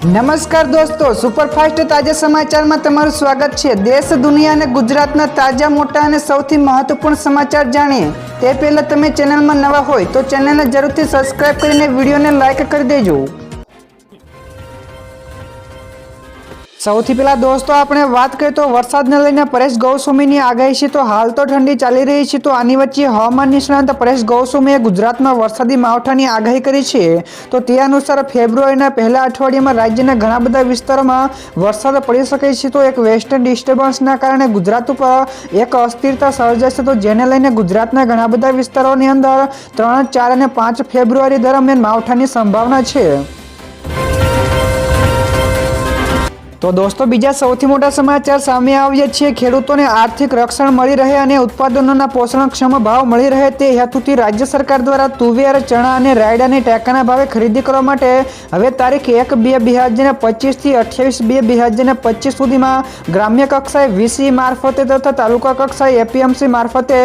નમસ્કાર દોસ્તો, સુપરફાસ્ટ તાજા સમાચારમાં તમારું સ્વાગત છે। દેશ, દુનિયા અને ગુજરાતના તાજા, મોટા અને સૌથી મહત્વપૂર્ણ સમાચાર જાણીએ તે પહેલા તમે ચેનલમાં નવા હોય તો ચેનલને જરૂરથી સબસ્ક્રાઇબ કરીને વિડીયોને લાઇક કરી દેજો। સૌથી પહેલા દોસ્તો આપણે વાત કરીએ તો વરસાદને લઈને પરેશ ગૌસ્વામીની આગાહી છે। તો હાલ તો ઠંડી ચાલી રહી છે, તો આની વચ્ચે હવામાન નિષ્ણાત પરેશ ગૌસ્વામીએ ગુજરાતમાં વરસાદી માવઠાની આગાહી કરી છે। તો તે અનુસાર ફેબ્રુઆરીના પહેલા અઠવાડિયામાં રાજ્યના ઘણા બધા વિસ્તારોમાં વરસાદ પડી શકે છે। તો એક વેસ્ટર્ન ડિસ્ટર્બન્સના કારણે ગુજરાત ઉપર એક અસ્થિરતા સર્જાશે, તો જેને લઈને ગુજરાતના ઘણા બધા વિસ્તારોની અંદર 3, 4 અને 5 ફેબ્રુઆરી દરમિયાન માવઠાની સંભાવના છે। તો દોસ્તો બીજા સૌથી મોટા સમાચાર સામે આવ્યા છે। ખેડૂતોને આર્થિક રક્ષણ મળી રહે અને ઉત્પાદનોના પોષણક્ષમ ભાવ મળી રહે તે હેતુથી રાજ્ય સરકાર દ્વારા તુવેર, ચણા અને રાયડાની ટેકાના ભાવે ખરીદી કરવા માટે હવે તારીખ 1-2-2025 થી 28-2-2025 સુધીમાં ગ્રામ્ય કક્ષાએ વીસી મારફતે તથા તાલુકા કક્ષાએ એપીએમસી મારફતે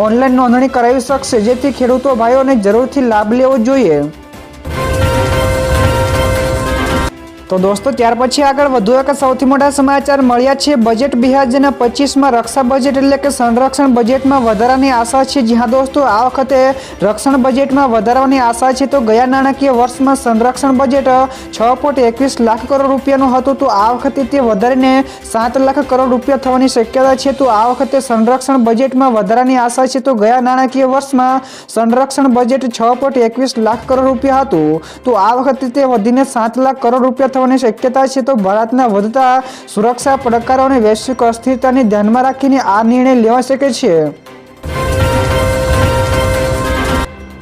ઓનલાઈન નોંધણી કરાવી શકશે, જેથી ખેડૂતો ભાઈઓને જરૂરથી લાભ લેવો જોઈએ। તો દોસ્તો ત્યાર પછી આગળ વધુ એક સૌથી મોટા સમાચાર મળ્યા છે। બજેટ 2025માં રક્ષા બજેટ એટલે કે સંરક્ષણ બજેટમાં વધારાની આશા છે। જી હા દોસ્તો, આ વખતે રક્ષણ બજેટમાં વધારવાની આશા છે। તો ગયા નાણાકીય વર્ષમાં સંરક્ષણ બજેટ 6.21 લાખ કરોડ રૂપિયાનું હતું, તો આ વખતે તે વધારીને 7 લાખ કરોડ રૂપિયા થવાની શક્યતા છે। તો આ વખતે સંરક્ષણ બજેટમાં વધારાની આશા છે। તો ગયા નાણાકીય વર્ષમાં સંરક્ષણ બજેટ 6.21 લાખ કરોડ રૂપિયા હતું, તો આ વખતે તે વધીને 7 લાખ કરોડ રૂપિયા શક્યતા છે। તો ભારતના વધતા સુરક્ષા પડકારો અને વૈશ્વિક અસ્થિરતાને ધ્યાનમાં રાખીને આ નિર્ણય લેવા શકે છે।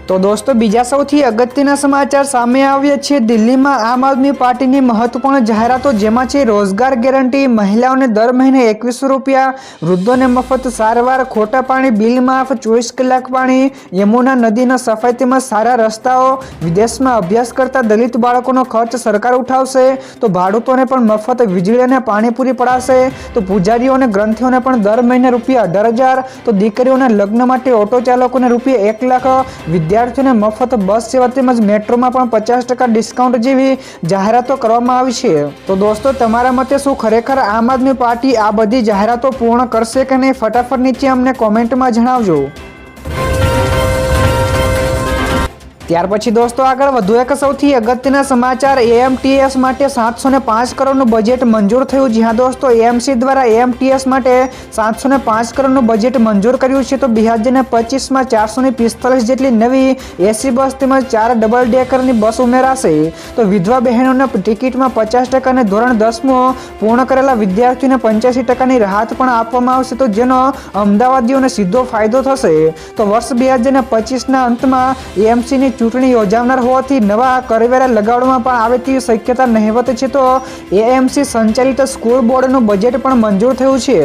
તો દોસ્તો બીજા સૌથી અગત્યના સમાચાર સામે આવ્યા છે। દિલ્હીમાં આમ આદમી પાર્ટીની મહત્વપૂર્ણ જાહેરાતો, જેમાં છે રોજગાર ગેરંટી, મહિલાઓને દર મહિને 2100 રૂપિયા, વૃદ્ધોને મફત સારવાર, ખોટા પાણી બિલ માફ, 24 કલાક પાણી, યમુના નદીના સફાઈ તેમજ સારા રસ્તાઓ, વિદેશમાં અભ્યાસ કરતા દલિત બાળકોનો ખર્ચ સરકાર ઉઠાવશે, તો ભાડૂતોને પણ મફત વીજળી અને પાણી પૂરી પડાશે, તો પૂજારીઓ અને ગ્રંથીઓને પણ દર મહિને રૂપિયા 18,000, તો દીકરીઓના લગ્ન માટે ઓટો ચાલકોને રૂપિયા 1 લાખ, વિદ્યાર્થીઓને મફત બસ સેવા તેમજ મેટ્રોમાં પણ 50% ડિસ્કાઉન્ટ જેવી જાહેરાતો કરવામાં આવી છે। તો દોસ્તો તમારા મતે શું ખરેખર આમ આદમી પાર્ટી આ બધી જાહેરાતો પૂર્ણ કરશે કે નહીં? ફટાફટ નીચે અમને કોમેન્ટમાં જણાવજો। ત્યાર પછી દોસ્તો આગળ વધુ એક સૌથી અગત્યના સમાચાર, એએમટીએસ માટે 705 કરોડનું બજેટ મંજૂર થયું। જી હા દોસ્તો, એએમસી દ્વારા એએમટીએસ માટે 705 કરોડનું બજેટ મંજૂર કર્યું છે। તો 2025માં 445 જેટલી નવી એસી બસ તેમજ 4 ડબલ ડેકરની બસ ઉમેરાશે। તો વિધવા બહેનોને ટિકિટમાં 50% અને ધોરણ 10મું પૂર્ણ કરેલા વિદ્યાર્થીઓને 85%ની રાહત પણ આપવામાં આવશે, તો જેનો અમદાવાદીઓને સીધો ફાયદો થશે। તો વર્ષ 2025ના અંતમાં એએમસીની ચૂંટણી યોજાનાર હોવાથી નવા કરવેરા લગાડવામાં પણ આવે તેવી શક્યતા નહિવત છે। તો એએમસી સંચાલિત સ્કૂલ બોર્ડનું બજેટ પણ મંજૂર થયું છે।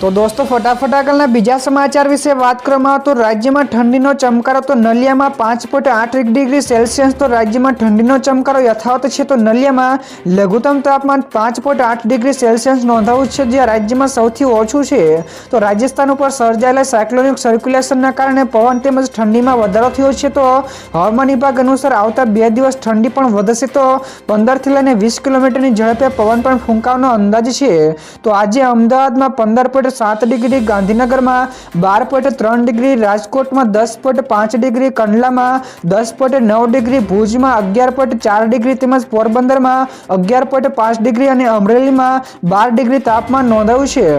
તો દોસ્તો ફટાફટ આગળના બીજા સમાચાર વિશે વાત કરવામાં તો રાજ્યમાં ઠંડીનો ચમકારો, તો નલિયામાં 5.8 ડિગ્રી સેલ્સિયસ, તો રાજ્યમાં ઠંડીનો ચમકારો યથાવત છે। તો નલિયામાં લઘુત્તમ તાપમાન 5.8 ડિગ્રી સેલ્સિયસ નોંધાયું છે, જે રાજ્યમાં સૌથી ઓછું છે। તો રાજસ્થાન ઉપર સર્જાયેલા સાયક્લોનિક સર્ક્યુલેશનના કારણે પવન તેમજ ઠંડીમાં વધારો થયો છે। તો હવામાન વિભાગ અનુસાર આવતા 2 દિવસ ઠંડી પણ વધશે, તો 15 થી લઈને 20 કિલોમીટરની ઝડપે પવન પણ ફૂંકાવાનો અંદાજ છે। તો આજે અમદાવાદમાં 15.7 ડિગ્રી, ગાંધીનગરમાં 12.3 ડિગ્રી, રાજકોટમાં 10.5 ડિગ્રી, કંડલામાં 10.9 ડિગ્રી, ભુજમાં 11.4 ડિગ્રી તેમજ પોરબંદરમાં 11.5 ડિગ્રી અને અમરેલીમાં 12 ડિગ્રી તાપમાન નોંધાયું છે।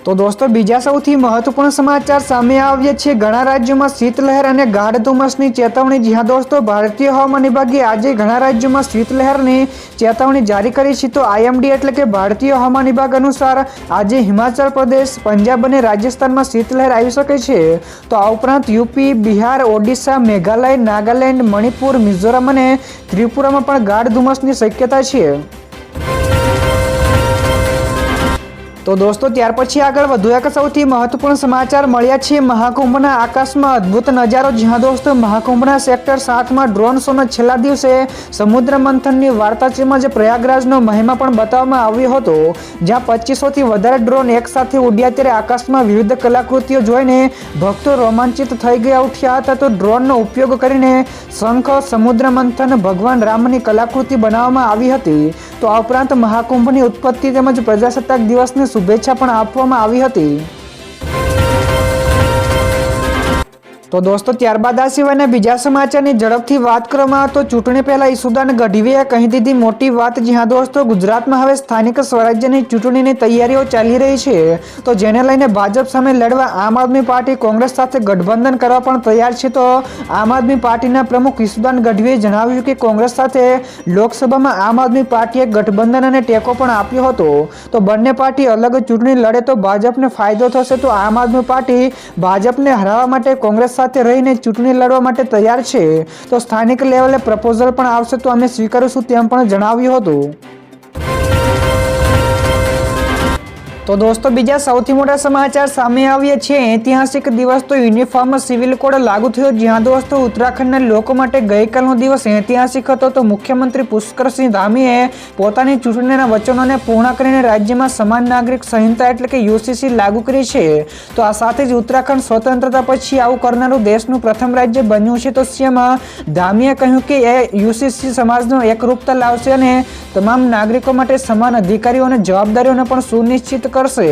તો દોસ્તો બીજા સૌથી મહત્વપૂર્ણ સમાચાર સામે આવ્યા છે। ઘણા રાજ્યોમાં શીતલહેર અને ગાઢ ધુમ્મસની ચેતવણી। જી હા દોસ્તો, ભારતીય હવામાન વિભાગે આજે ઘણા રાજ્યોમાં શીતલહેરની ચેતવણી જારી કરી છે। તો આઈએમડી એટલે કે ભારતીય હવામાન વિભાગ અનુસાર આજે હિમાચલ પ્રદેશ, પંજાબ અને રાજસ્થાનમાં શીતલહેર આવી શકે છે। તો આ ઉપરાંત યુપી, બિહાર, ઓડિશા, મેઘાલય, નાગાલેન્ડ, મણિપુર, મિઝોરમ અને ત્રિપુરામાં પણ ગાઢ ધુમ્મસની શક્યતા છે। તો દોસ્તો ત્યાર પછી આગળ વધુ એક સૌથી મહત્વપૂર્ણ સમાચાર મળ્યા છે મહાકુંભના આકાશમાં અદ્ભુત નજારો। જ્યાં દોસ્તો મહાકુંભના સેક્ટર 7માં ડ્રોન શોના છેલ્લા દિવસે સમુદ્ર મંથનની વાર્તા તેમજ પ્રયાગરાજનો મહિમા પણ બતાવવામાં આવ્યો હતો, જ્યાં 2500થી વધારે ડ્રોન એકસાથે ઉડ્યા ત્યારે આકાશમાં વિવિધ કલાકૃતિઓ જોઈને ભક્તો રોમાંચિત થઈ ગયા ઉઠ્યા હતા। તો ડ્રોનનો ઉપયોગ કરીને શંખ, સમુદ્ર મંથન, ભગવાન રામની કલાકૃતિ બનાવવામાં આવી હતી। તો આ ઉપરાંત મહાકુંભની ઉત્પત્તિ તેમજ પ્રજાસત્તાક દિવસની શુભેચ્છા પણ આપવામાં આવી હતી। તો દોસ્તો ત્યારબાદ આ સિવાયના બીજા સમાચારની ઝડપથી વાત કરવામાં તો ચૂંટણી પહેલા ઈસુદાન ગઢવીએ કહી દીધી મોટી વાત। જ્યાં દોસ્તો ગુજરાતમાં હવે સ્થાનિક સ્વરાજ્યની ચૂંટણીની તૈયારીઓ ચાલી રહી છે, તો જેને લઈને ભાજપ સામે લડવા આમ આદમી પાર્ટી કોંગ્રેસ સાથે ગઠબંધન કરવા પણ તૈયાર છે। તો આમ આદમી પાર્ટીના પ્રમુખ ઈસુદાન ગઢવીએ જણાવ્યું કે કોંગ્રેસ સાથે લોકસભામાં આમ આદમી પાર્ટીએ ગઠબંધન અને ટેકો પણ આપ્યો હતો, તો બંને પાર્ટી અલગ ચૂંટણી લડે તો ભાજપને ફાયદો થશે। તો આમ આદમી પાર્ટી ભાજપને હરાવવા માટે કોંગ્રેસ સાથે રહીને ચૂંટણી લડવા માટે તૈયાર છે, તો સ્થાનિક લેવલે પ્રપોઝલ પણ આવશે તો અમે સ્વીકારીશું તેમ પણ જણાવ્યું હતું। તો દોસ્તો બીજા સૌથી મોટા સમાચાર સામે આવ્યા છે। ઐતિહાસિક દિવસ તો યુનિફોર્મ સિવિલ કોડ લાગુ થયો। જ્યાં દોસ્તો ઉત્તરાખંડના લોકો માટે ગઈકાલનો દિવસ ઐતિહાસિક હતો। તો મુખ્યમંત્રી પુષ્કરસિંહ ધામીએ પોતાની ચૂંટણીના વચનોને પૂર્ણ કરીને રાજ્યમાં સમાન નાગરિક સંહિતા એટલે કે યુસીસી લાગુ કરી છે। તો આ સાથે જ ઉત્તરાખંડ સ્વતંત્રતા પછી આવું કરનારું દેશનું પ્રથમ રાજ્ય બન્યું છે। તો સીએમ ધામીએ કહ્યું કે એ યુસીસી સમાજનો એકરૂપતા લાવશે અને તમામ નાગરિકો માટે સમાન અધિકારીઓ અને જવાબદારીઓને પણ સુનિશ્ચિત કરશે।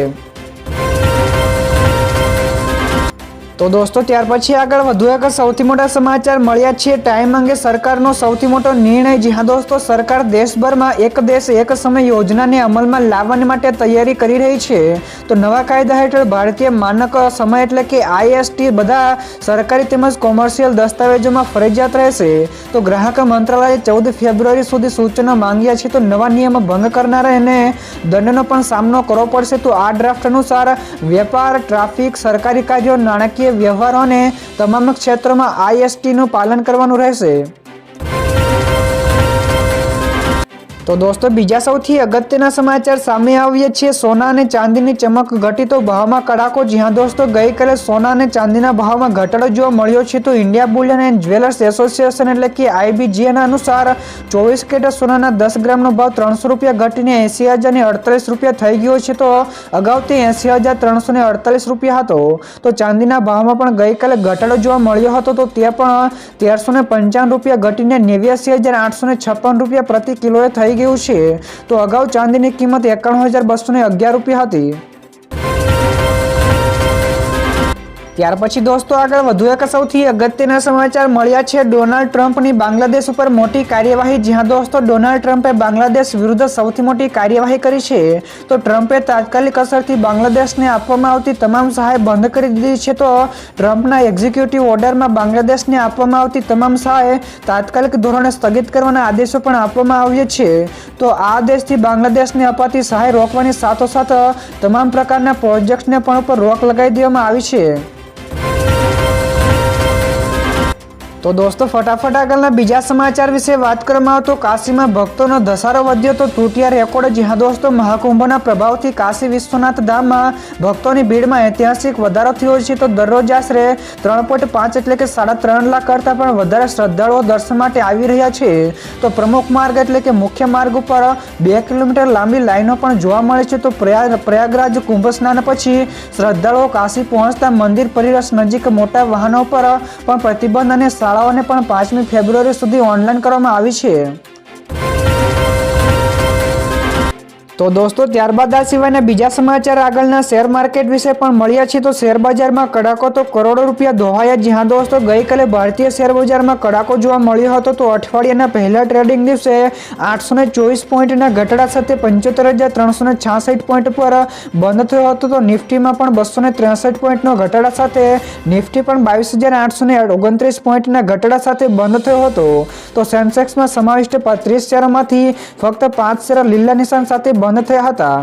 તો દોસ્તો ત્યાર પછી આગળ વધુ એક સૌથી મોટા સમાચાર મળ્યા છે ટાઈમ અંગે સરકારનો સૌથી મોટો નિર્ણય। જ્યાં દોસ્તો સરકાર દેશભરમાં એક દેશ એક સમય યોજનાને અમલમાં લાવવા માટે તૈયારી કરી રહી છે। તો નવા કાયદા હેઠળ ભારતીય માનક સમય એટલે કે આઈએસટી બધા સરકારી તેમજ કોમર્શિયલ દસ્તાવેજોમાં ફરજિયાત રહેશે। તો ગ્રાહક મંત્રાલયે 14 ફેબ્રુઆરી સુધી સૂચનો માંગ્યા છે। તો નવા નિયમ ભંગ કરનારાને દંડનો પણ સામનો કરવો પડશે। તો આ ડ્રાફ્ટ અનુસાર વેપાર, ટ્રાફિક, સરકારી કાર્યો, નાણાકીય વ્યવહારો અને તમામ ક્ષેત્રોમાં આઈએસટીનું પાલન કરવાનું રહેશે। તો દોસ્તો બીજા સૌથી અગત્યના સમાચાર સામે આવ્યા છે। સોના અને ચાંદીની ચમક ઘટી તો ભાવમાં કડાકો। જ્યાં દોસ્તો ગઈકાલે સોના અને ચાંદીના ભાવમાં ઘટાડો જોવા મળ્યો છે। તો India Boolean and jewellers association એટલે કે આઈબીજીએના અનુસાર 24 કેરેટ સોનાના 10 ગ્રામનો ભાવ 300 રૂપિયા ઘટીને 80,048 રૂપિયા થઈ ગયો છે। તો અગાઉ તે 80,348 રૂપિયા હતો। તો ચાંદીના ભાવમાં પણ ગઈકાલે ઘટાડો જોવા મળ્યો હતો। તો તે પણ 1355 રૂપિયા ઘટીને 89,856 રૂપિયા પ્રતિ કિલોએ થઈ ગયું છે। તો અગાઉ ચાંદીની કિંમત 91,211 રૂપિયા હતી। ત્યાર પછી દોસ્તો આગળ વધુ એક સૌથી અગત્યના સમાચાર મળ્યા છે ડોનાલ્ડ ટ્રમ્પની બાંગ્લાદેશ ઉપર મોટી કાર્યવાહી। જ્યાં દોસ્તો ડોનાલ્ડ ટ્રમ્પે બાંગ્લાદેશ વિરુદ્ધ સૌથી મોટી કાર્યવાહી કરી છે। તો ટ્રમ્પે તાત્કાલિક અસરથી બાંગ્લાદેશને આપવામાં આવતી તમામ સહાય બંધ કરી દીધી છે। તો ટ્રમ્પના એક્ઝિક્યુટિવ ઓર્ડરમાં બાંગ્લાદેશને આપવામાં આવતી તમામ સહાય તાત્કાલિક ધોરણે સ્થગિત કરવાના આદેશો પણ આપવામાં આવ્યા છે। તો આ આદેશથી બાંગ્લાદેશને અપાતી સહાય રોકવાની સાથોસાથ તમામ પ્રકારના પ્રોજેક્ટ્સને પણ ઉપર રોક લગાવી દેવામાં આવી છે। તો દોસ્તો ફટાફટ આગળના બીજા સમાચાર વિશે વાત કરવામાં આવે તો કાશીમાં ભક્તોનો ધસારો વધ્યો તો તૂટ્યા રેકોર્ડ। જ્યાં દોસ્તો મહાકુંભના પ્રભાવથી કાશી વિશ્વનાથ ધામમાં ભક્તોની ભીડમાં ઐતિહાસિક વધારો થયો છે। તો દરરોજ આશરે 3.5 એટલે કે 3.5 લાખ કરતાં પણ વધારે શ્રદ્ધાળુઓ દર્શન માટે આવી રહ્યા છે। તો પ્રમુખ માર્ગ એટલે કે મુખ્ય માર્ગ ઉપર 2 કિલોમીટર લાંબી લાઈનો પણ જોવા મળે છે। તો પ્રયાગરાજ કુંભ સ્નાન પછી શ્રદ્ધાળુઓ કાશી પહોંચતા મંદિર પરિસર નજીક મોટા વાહનો પર પણ પ્રતિબંધ અને શાળાઓને પણ 5મી ફેબ્રુઆરી સુધી ઓનલાઈન કરવામાં આવી છે। તો દોસ્તો ત્યારબાદ આ સિવાયના બીજા સમાચાર આગળના શેર માર્કેટ વિશે પણ મળ્યા છે। તો શેર બજારમાં કડાકો તો કરોડો રૂપિયા ધોવાયા। જ્યાં દોસ્તો ગઈકાલે ભારતીય શેર બજારમાં કડાકો જોવા મળ્યો હતો। તો અઠવાડિયાના પહેલા ટ્રેડિંગ દિવસે 824 પોઈન્ટના ઘટાડા સાથે 75,366 પોઈન્ટ પર બંધ થયો હતો। તો નિફ્ટીમાં પણ 263 પોઈન્ટનો ઘટાડા સાથે નિફ્ટી પણ 22,829 પોઈન્ટના ઘટાડા સાથે બંધ થયો હતો। તો સેન્સેક્સમાં સમાવિષ્ટ 30 શેરોમાંથી ફક્ત 5 શેરો લીલા નિશાન સાથે બંધ થયા હતા।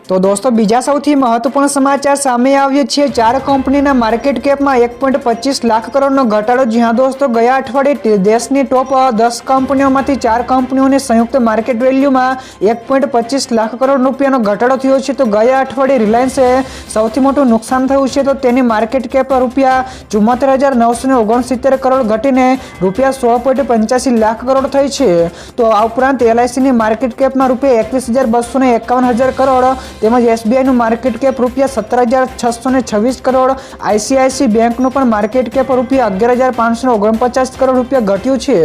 તો દોસ્તો બીજા સૌથી મહત્વપૂર્ણ સમાચાર સામે આવ્યા છે। 4 કંપનીના માર્કેટ કેપમાં 1.25 લાખ કરોડનો ઘટાડો। જ્યાં દોસ્તો ગયા અઠવાડિયે દેશની ટોપ 10 કંપનીઓમાંથી 4 કંપનીઓની સંયુક્ત માર્કેટ વેલ્યુમાં 1.25 લાખ કરોડ રૂપિયાનો ઘટાડો થયો છે। તો ગયા અઠવાડિયે રિલાયન્સે સૌથી મોટું નુકસાન થયું છે, તો તેની માર્કેટ કેપ રૂપિયા 74,969 કરોડ ઘટીને રૂપિયા 16.85 લાખ કરોડ થઈ છે। તો આ ઉપરાંત LICની માર્કેટ કેપમાં રૂપિયા 21,251 કરોડ તેમજ SBIનું માર્કેટ કેપ રૂપિયા 17,626 કરોડ, ICICI બેંકનું પણ માર્કેટ કેપ રૂપિયા 11,549 કરોડ રૂપિયા ઘટ્યું છે।